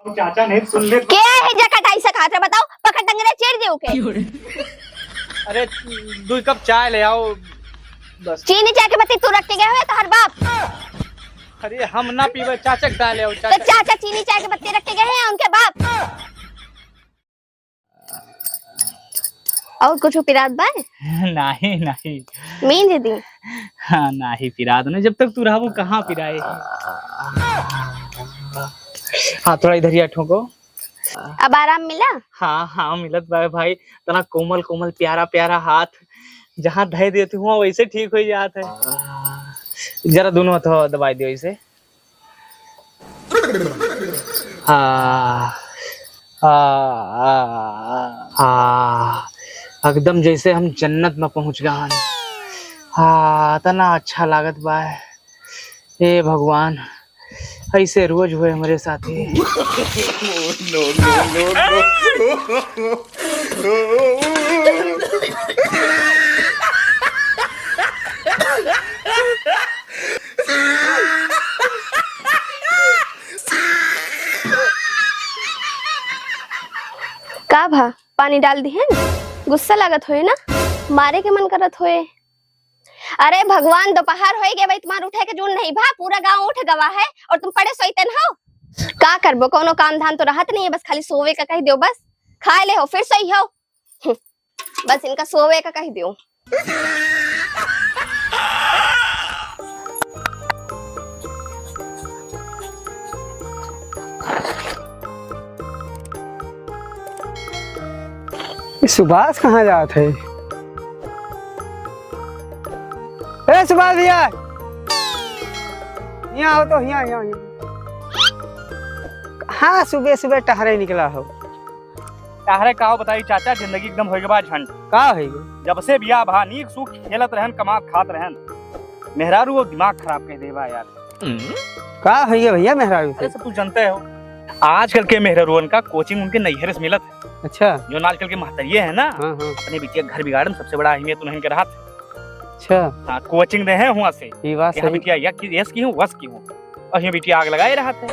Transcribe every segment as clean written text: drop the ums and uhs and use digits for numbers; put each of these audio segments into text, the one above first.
चाचा नहीं सुन ले क्या है जकट ऐसा खात रहे बताओ पकड़ टंगरे चेड़ दे ओके। अरे 2 कप चाय ले आओ बस। चीनी चाय के पत्ती तू रख के गए हुए तोहर बाप। अरे हम ना पीवे चाचा के डाले आओ तो चाचा। चाचा चीनी चाय के पत्ती रख के गए हैं उनके बाप। और कुछ पिरात बा नहीं नहीं मीन दीदी। हाँ नहीं पिरा दो जब तक तू रहा वो कहाँ पिराए। हाँ थोड़ा इधर ही ठोको। अब आराम मिला। हाँ हाँ मिलत भाई तना कोमल कोमल प्यारा प्यारा हाथ जहाँ धय देती हूँ वैसे ठीक हो जात है। जरा दोनों हाथों दबाई दियो इसे। हाँ एकदम जैसे हम जन्नत में पहुंच गए। हाँ तना अच्छा लागत बा। हे भगवान ऐसे रोज हुए हमारे साथी। का भा पानी डाल दी है गुस्सा लागत होए ना मारे के मन करत होए। अरे भगवान दोपहर हो गए भाई तुम्हारे उठे के जून नहीं भा पूरा गांव उठ गवा है और तुम पड़े सोईतन हो। का करबो कोनो काम धाम तो रहत नहीं है बस खाली सोवे का कह दियो बस खा ले हो फिर सही हो। बस इनका सोवे का कह दियो। सुभाष कहाँ जात है? ए सुभाष भैया यहाँ आओ तो यहाँ। हाँ सुबह सुबह टहरे निकला हो। टहरे का बताई चाचा जिंदगी एकदम हो गए बा झंड का है जब से बिया भा नीक सुख खेलत रहन कमात खात रहन मेहरारू वो दिमाग खराब कह देबा यार। का है ये भैया मेहरारू से? अरे सब तू जानते हो आजकल के मेहरारूअन का कोचिंग उनके नैहर से मिलत है। अच्छा जो आजकल के महतरिये है ना हाँ। अपने बिटिया घर बिगाड़न सबसे बड़ा अहमियत उन्हें के रहा। अच्छा हाँ कोचिंग दे हैं हुआ से ये बात सही। बिटिया यस की हूँ वस की हूँ और ये बिटिया आग लगाए रहा थे।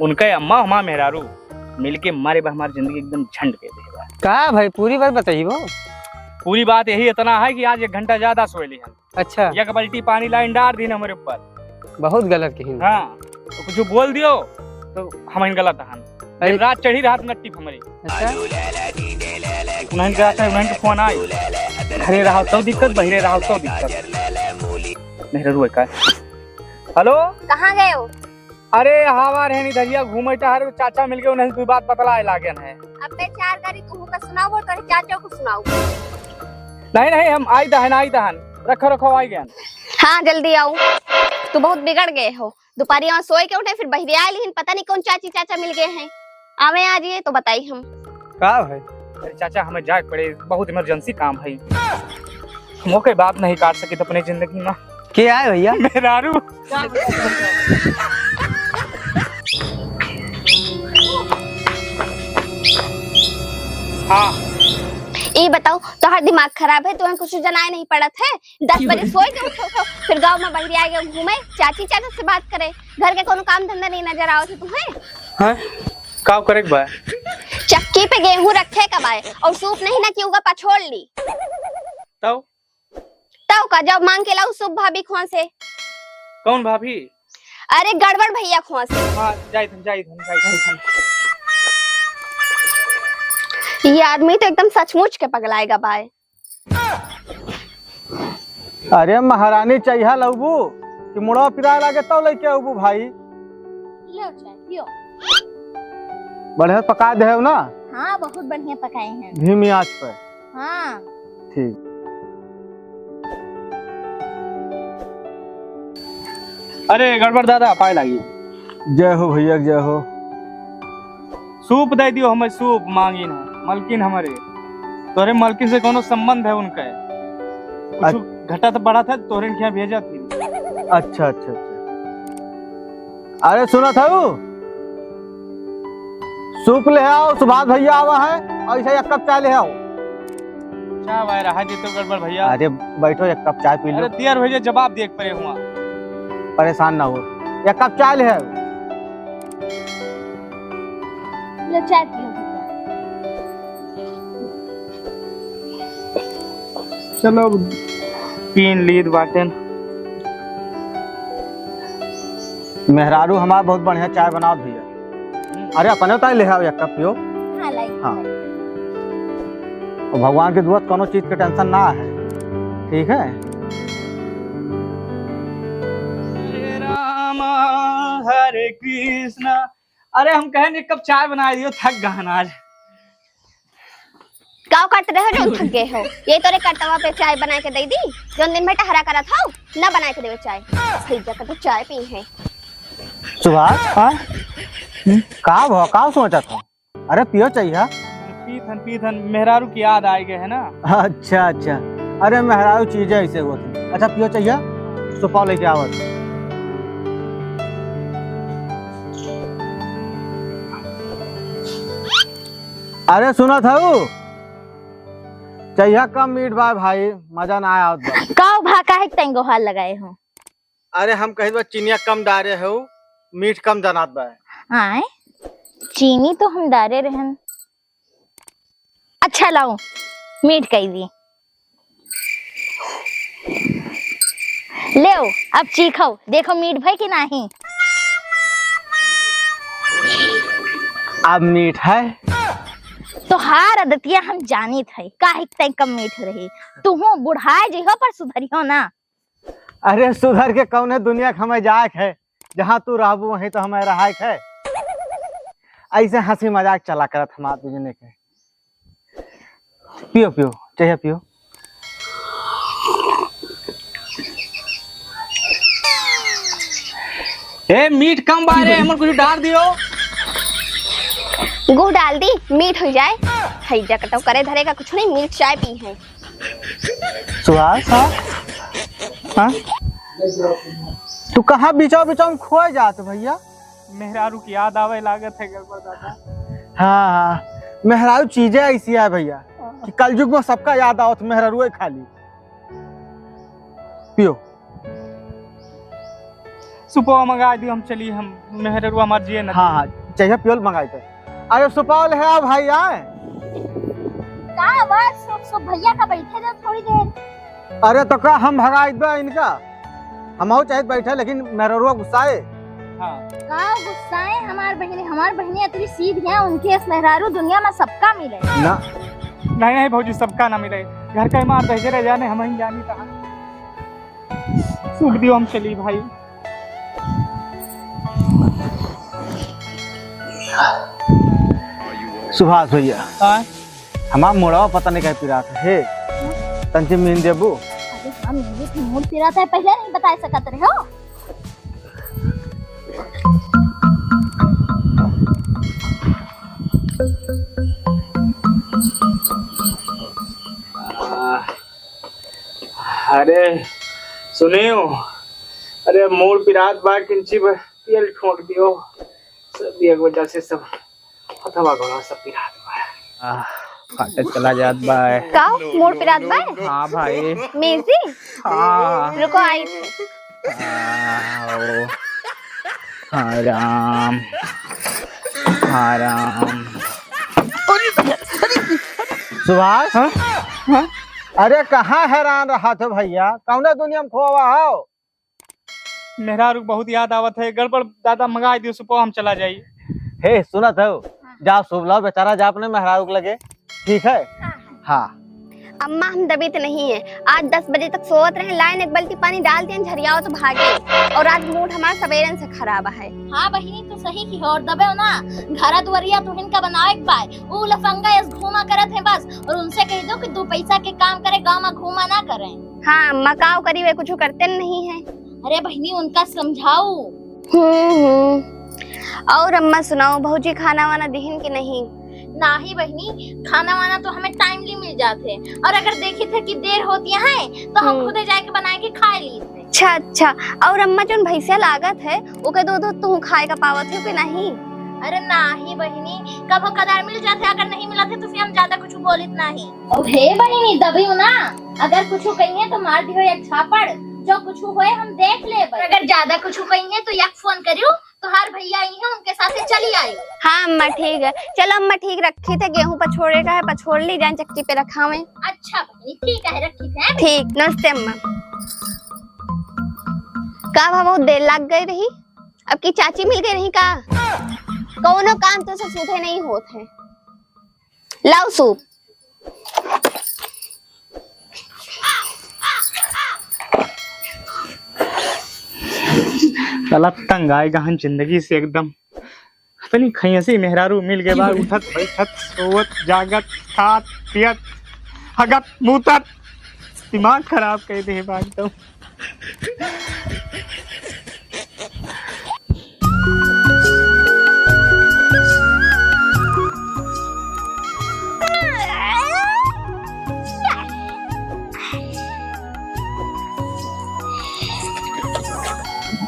उनका अम्मा हमा मेहरारू मिलके मारे बा हमारी जिंदगी एकदम झंड के देगा। का भाई पूरी बात बताइए वो। पूरी बात यही इतना है कि आज 1 घंटा ज्यादा सोए ली। अच्छा एक बाल्टी पानी लाइन डाल दी हमारे ऊपर। बहुत गलत कही। हाँ तो कुछ बोल दियो तो हम गलत हन रात चढ़ी रात नट्टी हमारी। अच्छा उन्हें फोन आई घरे रहा तो दिक्कत बहिरे रहा तो दिक्कत। मेहरारू का हेलो कहाँ गए हो? अरे हवा रहनी धरिया घूमे टहर चाचा मिल गए उन्हें कोई बात पतला लागन है। अपने चार गाड़ी तुम का सुनाओ और तेरे चाचा को सुनाओ। नहीं हम आई दहन रखो आई गए। हाँ जल्दी आओ तू बहुत बिगड़ गए हो। दोपहर यहाँ सोए के उठे फिर बहिरे आए लेकिन पता नहीं कौन चाची चाचा मिल गए हैं। आवे आज ये तो बताई हम का भाई। अरे चाचा हमें जाए पड़े बहुत इमरजेंसी काम है। हम कोई बात नहीं काट सके तो अपनी जिंदगी में क्या है भैया? मेहरारू हाँ ये बताओ तो हर दिमाग खराब है तुम्हें कुछ जनाए नहीं पड़त है। 10 बजे सोए के उठो फिर गांव में बहिरे आए घूमे चाची चाचा से बात करे घर के कोनो काम धंधा नहीं नजर आओ थे तुम्हें। हाँ का करे बा चक्की पे गेहूं रखे कब आए और सूप नहीं ना कि उगा पछोड़ ली तब का जब मांग के लाऊ सूप भाभी खुआ से। कौन भाभी? अरे गड़बड़ भैया खुआ से। हाँ जाई ये आदमी तो एकदम सचमुच के पगलाएगा बाय। अरे महारानी चाहिए लबू कि मुड़वा पिराए लागे तब लेके अबू भाई। लो चाय पियो। बढ़िया पका दे ना? हाँ बहुत बढ़िया पकाए हैं धीमी आंच पर। हाँ ठीक। अरे गड़बड़ दादा पाए लगी। जय हो भैया जय हो। सूप दे दियो हमें सूप मांगी ना मलकिन हमारे तोरे मलकिन से कोनो संबंध है उनका कुछ घटा तो बड़ा था तोरे क्या भेजा थी। अच्छा अरे सुना था वो सूप ले आओ सुभाष भैया आवा है और ऐसा 1 कप चाय ले आओ। क्या भाई रहा जी तो गड़बड़ भैया। अरे बैठो 1 कप चाय पी लो। अरे दियर भैया जवाब देख पड़े हुआ परेशान ना हो 1 कप चाय ले आओ। लो चाय पियो भैया। चलो पीन लीद बाटन। मेहरारू हमारा बहुत बढ़िया चाय बनाओ भैया। अरे अपने उतार ले आओ एक कप पियो। हाँ लाई। हाँ। और भगवान के दुआ कोनो चीज के टेंशन ना है, ठीक है। हरे राम हरे कृष्ण। अरे हम कहें एक कप चाय बना दियो, थक गहन आज। गाँव काट रहे हो जो थक गए हो। ये तोरे कटवा पे चाय बना के दे दी जो दिन बेटा हरा करा था ना बना के देवे चाय। सही जगह तो चाय पी है। सुभाष हाँ का सोचा था? अरे पियो चाहिए। पीथन मेहरारू की याद आए गए है ना। अच्छा अच्छा। अरे मेहरारू चीजें ऐसे होती। अच्छा पियो चाहिए, सुपाव लेके आवत। अरे सुना था वो चाहिए कम मीठ बा भाई, मजा ना आया बा। काओ भा काहे तेंगो हाल लगाए हो? अरे हम कहीं बा चीनिया कम डारे हो, मीठ कम जनात बा। आए चीनी तो हम डारे रहन। अच्छा लाओ मीठ कही दी। ले अब चीखो, देखो मीठ भाई कि नहीं। अब मीठ है तो हार अदतिया हम जानी थे काहे तय कम मीठ रही। तू बुढ़ाए जी हो पर सुधरियो ना। अरे सुधर के कौने दुनिया के हमें जाए है, जहाँ तू रहबू वहीं तो हमें रहा है। ऐसे हंसी मजाक चला करत हम आप दूजने के। पियो पियो चाहिए पियो। ए मीठ कम बारे हमर कुछ डाल दियो। गुड़ डाल दी मीठ हो जाए। हैजा कटो करे धरे का कुछ नहीं, मीठ चाय पी है। सुहास हाँ तू कहाँ बिचाओ में खोए जात भैया? मेहरारू की याद आवे लागत है गड़बड़ दादा। हाँ हाँ मेहरारू चीजें ऐसी है भैया कि कलयुग में सबका याद आवत मेहरारू खाली। पियो। सुपवा मंगा दियो, हम चली हम मेहरारू हमार जिए ना। हाँ हाँ चाहिए पियो मंगाई थे। अरे सुपौल है भाई आए। का बस सब भैया का बैठे रहो थोड़ी देर। अरे तो का हम भगाई दो इनका, हम चाहे बैठे लेकिन मेहरारू गुस्साए। हाँ का गुस्साए? हमार बहनी इतनी सीधी है, उनके मेहरारू दुनिया में सबका मिले ना। नहीं भौजी सबका ना मिले। घर का ईमान रह जाने हम ही जानी कहाँ। सूख दियो हम चली भाई। सुभाष भैया हाँ हमारा मोड़वा पता नहीं कह पिरा हे तंची मीन देबू। अरे हम ये मूड पिराता है पहले नहीं बता सकत रहे हो। अरे सुनियो, अरे मोर पिरात बा किंची तेल ठोक दियो। सब एक वजह से सब हथवा गोला सब पिरात बा। फाटे चला जात बा। का मोड़ पिरात बा? हाँ भाई। मेजी हाँ रुको आई थे। हाँ राम हाँ राम। सुभाष हाँ हाँ अरे कहाँ हैरान रहा थे भैया, कौन दुनिया में खोवा हो? मेहरारू बहुत याद आवत है। गड़बड़ दादा मंगा दियो सुपवा हम चला जाइए। हे सुना था जा सुबह बेचारा जा अपने मेहरारू के लगे, ठीक है। हाँ अम्मा हम दबी तो नहीं है। आज 10 बजे तक सोवत रहे, लाइन एक बाल्टी पानी डाल दिया झरियाओ तो भागे। और आज मूड हमारा सवेरन से खराब है। हाँ बहिनी तो सही की और दबे हो ना। घरा दुआरिया तो इनका बनावे के पाए ऊ लफंगा इस घूमा करत है बस। और उनसे कह दो कि 2 पैसा के काम करे, गांव में घूमा ना करें। हाँ अम्मा काव करी वे कुछ करते नहीं है। अरे बहिनी उनका समझाओ। और अम्मा सुनाओ भौजी खाना वाना दिहन की नहीं? ना ही बहनी खाना वाना तो हमें टाइमली मिल जाते। और अगर देखी थे कि देर होती है तो हम खुदे जाके बना के खा ली थे। अच्छा अच्छा। और अम्मा जो भैंसिया लागत है ओके दूध तू खाए का पावत है कि नहीं? अरे ना ही बहनी कभो कदार मिल जाते, अगर नहीं मिला थे तो फिर हम ज्यादा कुछ बोलित नहीं। हे बहनी दबी हो ना, अगर कुछ कहिए तो मार दियो एक छापड़। जो कुछ हुए हम देख ले। अगर ज्यादा कुछ कहिए तो एक फोन करियो तो हर भैया आई है उनके साथ चली आई। हाँ अम्मा ठीक है, चलो अम्मा ठीक, रखी थे गेहूं पछोड़े का है, पछोड़ ली जाए चक्की पे रखा हुए। अच्छा बहनी ठीक है, रखी थे। ठीक, नमस्ते अम्मा। का बहुत देर लग गई रही, अब की चाची मिल गई रही का? कौनो काम तो से सूधे नहीं होते हैं। लाओ सूप। साला तंग आएगा हम जिंदगी से एकदम। पता नहीं कहीं ऐसे मेहरारू मिल गए बाद उठत बैठत सोवत जागत खात पियत हगत मुतत दिमाग खराब कर दे बा एकदम।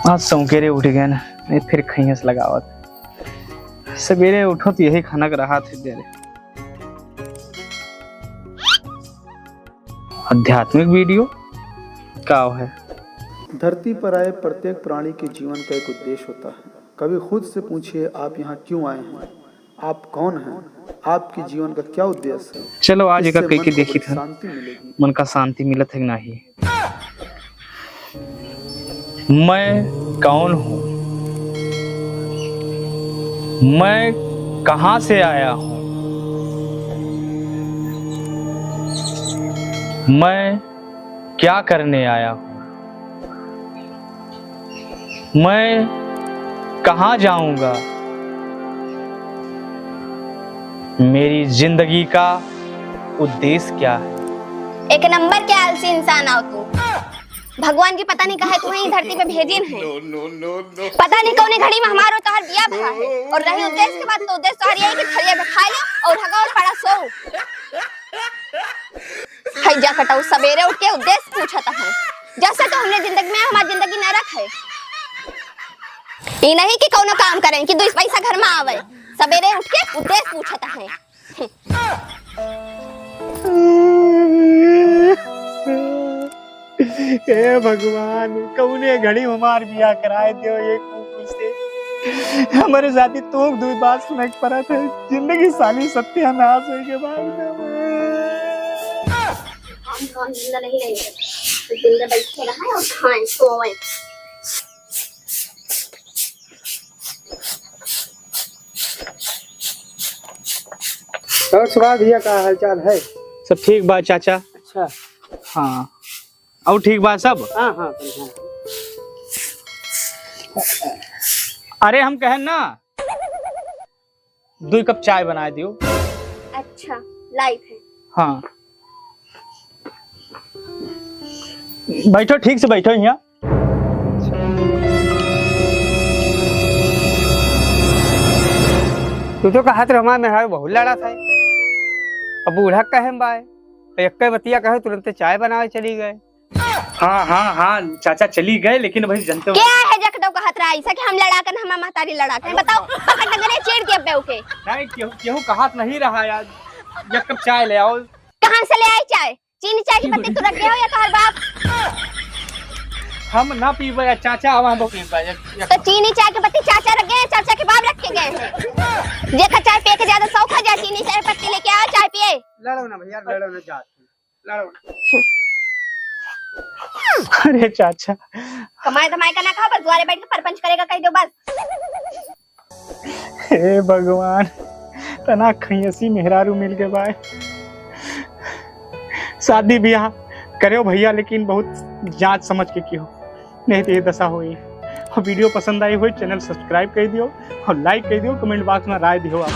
आज सौकेरे उठ गए ना, नहीं फिर खैस लगावत। सवेरे उठो तो यही खाना का रहा थे देरे। आध्यात्मिक वीडियो क्या है? धरती पर आए प्रत्येक प्राणी के जीवन का एक उद्देश्य होता है। कभी खुद से पूछिए आप यहाँ क्यों आए हैं, आप कौन हैं, आपके जीवन का क्या उद्देश्य है। चलो आज एक इससे कह के मन को देखी बड़ी था, शांति मिलेगी। मन का शांति मिलत है कि नहीं। मैं कौन हूँ, मैं कहां से आया हूँ, मैं क्या करने आया हूँ, मैं कहां जाऊंगा, मेरी जिंदगी का उद्देश्य क्या है। एक नंबर के आलसी इंसान आओ तू। भगवान की पता नहीं कहे तुम्हें धरती पे भेजिन है। पता नहीं कौन घड़ी में हमारो तोहर बिया भा है, और रही उद्देश्य के बाद तो उद्देश्य तोहर यही कि थलिया में खा लो और हगा और पड़ा सो। हैजा कटाऊ सवेरे उठ के उद्देश्य पूछता है, जैसे तो हमने जिंदगी में हमारी जिंदगी नरक है। ये नहीं कि कोनो काम करें कि 2 पैसा घर में आवे, सवेरे उठ के उद्देश्य पूछता है। हे भगवान, कौने घड़ी हमार बिया कराए दियो ये कुकुर से। हमारे साथी तो दो बात सुनाई पड़ा था, जिंदगी साली सत्यानाश हो के बाद हम जिंदा नहीं रहेंगे, तो जिंदा बैठे रहे और खाएं सोएं। और सुबह भैया का हालचाल है? सब ठीक बा चाचा। अच्छा, हाँ और ठीक बा सब। हाँ हाँ। अरे हम कहें ना 2 कप चाय बना दियो। अच्छा लाइफ है। हाँ बैठो, ठीक से बैठो यहाँ। तू तो कहा तो हमारे मेहरारू बहुत लड़ा था। अब बूढ़ा कहे बाय तो एक बतिया कहे तुरंत चाय बनावे चली गए। हाँ हाँ हाँ चाचा चली गए, लेकिन भाई जनते क्या है जकदो का खतरा ऐसा कि हम लड़ा कर हम महतारी लड़ा कर बताओ। पकड़ नगरे छेड़ के पे ओके नहीं, केहू कहात नहीं रहा यार। एक कप चाय ले आओ। कहां से ले आई चाय? चीनी चाय की पत्ती तू रख गए हो या तोहर बाप? हम ना पीबे चाचा, आवा दो पीबे। तो चीनी चाय की पत्ती चाचा रख गए, चाचा के बाप रख के गए हैं। जे का चाय पी के ज्यादा शौक हो जाए, चीनी चाय पत्ती लेके आओ, चाय पिए। लड़ो ना भैया, लड़ो ना, जात लड़ो। अरे चाचा कमाए धमाए का ना खाओ, बस द्वारे बैठ के परपंच करेगा कह दो बस। हे भगवान, तना खैसी मेहरारू मिल के भाई। शादी ब्याह करो भैया, लेकिन बहुत जांच समझ के कियो, नहीं तो ये दशा हुई। और वीडियो पसंद आई हो चैनल सब्सक्राइब कर दियो और लाइक कर दियो, कमेंट बॉक्स में राय दियो आप।